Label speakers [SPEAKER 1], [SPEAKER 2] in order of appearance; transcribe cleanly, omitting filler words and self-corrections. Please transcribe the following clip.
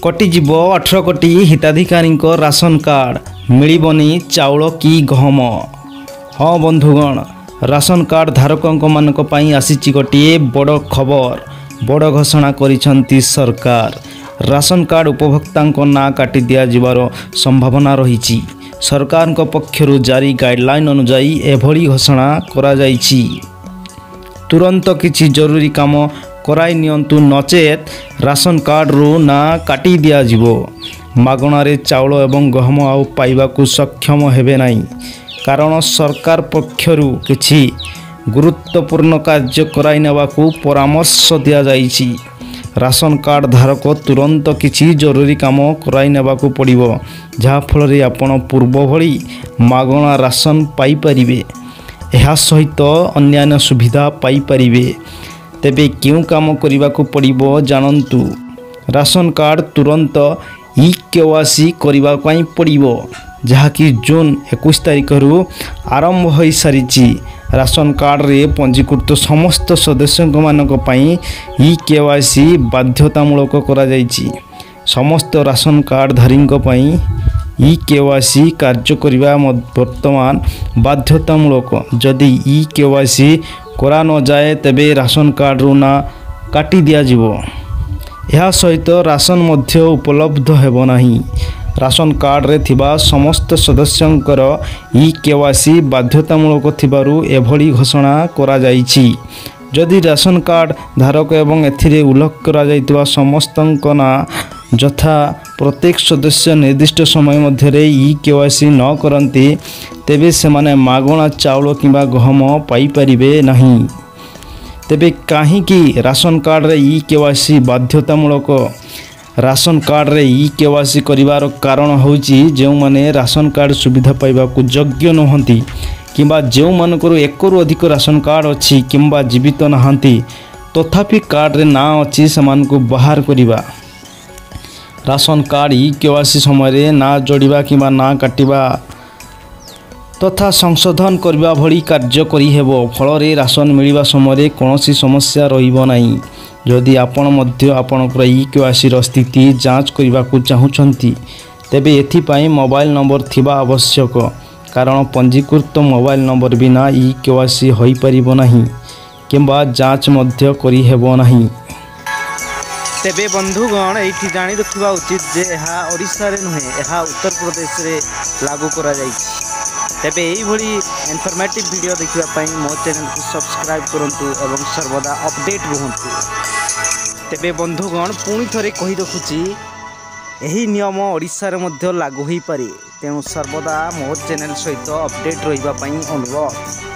[SPEAKER 1] कटिजिब 18 कोटी हिताधिकारी ration card मिलबनी चाउल कि गहम। हाँ बंधुगण, राशन कार्ड धारकों मानक पई आसीची गोटे बड़ खबर, बड़ घोषणा करिसंती सरकार। राशन कार्ड उपभोक्ता ना काटी दिया जिबार संभावना रही। सरकार पक्षरु जारी गाइडलाइन अनुजाई एभली घोषणा करा जाइछि। तुरंत किछि जरूरी काम कराई नियंतु, नचेत राशन कार्ड रु ना काटी दिया जिवो। मागणारे चाउल एवं गहम आउ पाइबाकु सक्षम हेबे नाही, कारण सरकार पक्षरु किछि गुरुत्वपूर्ण कार्य कराई नेबाकु परामर्श दिया जाइछि। राशन कार्ड धारक तुरंत किछि जरूरी काम कराई नेबाकु पड़िबो, जहा फल आपण पूर्व भली मागणा राशन पाई परिबे। एहा सहित अन्यान्य सुविधा पाई परिबे। तेबे क्यों काम करिबाकु पड़िबो जानंतु। राशन कार्ड तुरंत ई-केवासी करिबा पई पड़िबो, जहा कि जून 21 तारिख रु आरंभ होई सारिछि। राशन कार्ड रे पंजीकृत समस्त सदस्यक मानक पई ई-केवासी बाध्यतामूलक करा जाइछि। समस्त राशन कार्ड धारीक पई ई-केवासी कार्य करिबा वर्तमान बाध्यतामूलक। जदि ई-केवासी करा न जाए तेबे राशन कार्ड रु ना काटी दिया जिवो। यह सहित राशन मध्य उपलब्ध हेबो नाही। राशन कार्ड रे थिबा समस्त सदस्यंकर ई-केवासी बाध्यतामूलक थिबारु एभली घोषणा करा जाइछि। जदि राशन कार्ड धारक एवं एथिरे उल्लेख करा जाइतबा समस्तंक ना यथा प्रत्येक सदस्य निर्दिष्ट समय मध्य ई-केवासी न करती, तेबे सेमाने मागणा चाउल किंबा गहम पाई परिबे नहीं। तेबे काहीकि राशन कार्ड रे ई-केवासी बाध्यतामूलक। राशन कार्ड रे ई-केवासी करिवार कारण होउची जेउ माने राशन कार्ड सुविधा पाइबाकु योग्य नहंती, किंबा जेउ मानकर एकरु अधिक राशन कार्ड अछि किंबा जीवित नहांती, तथापि कार्ड रे ना अछि समानकु बाहर करिबा। राशन कार्ड ई-केवासी समय ना जोड़िबा किंबा ना काटिबा तथा संशोधन करबा भली कार्य करि हेबो। फल राशन मिलिबा समय कोनोसी समस्या रहिबो नाही। जदि आपण मध्य आपणकर ई-केवासी स्थिति जांच करबाकू चाहुछंती, तेबे एथिपाई मोबाइल नंबर थिबा आवश्यक, कारण पंजीकृत मोबाइल नंबर बिना ई-केवासी होई परिबो नाही किंबा जांच मध्य करि हेबो नाही। तेबे बंधुगण, एठी जानि रखिबा उचित जे एहा ओडिसा रे नुहे, एहा उत्तर प्रदेश रे लागू करा जाइछि। तेबे एई भली इन्फॉर्मेटिव वीडियो देखिबा पई मो चैनल को सब्सक्राइब करंतु एवं सर्वदा अपडेट रहंतु। तेबे बंधुगण, पुणी थरे कहि रखुछि, एही नियम ओडिसा रे मध्य लागू होई पारे, तेणु सर्वदा मो चैनल सहित अपडेट रहिबा पई अनुरोध।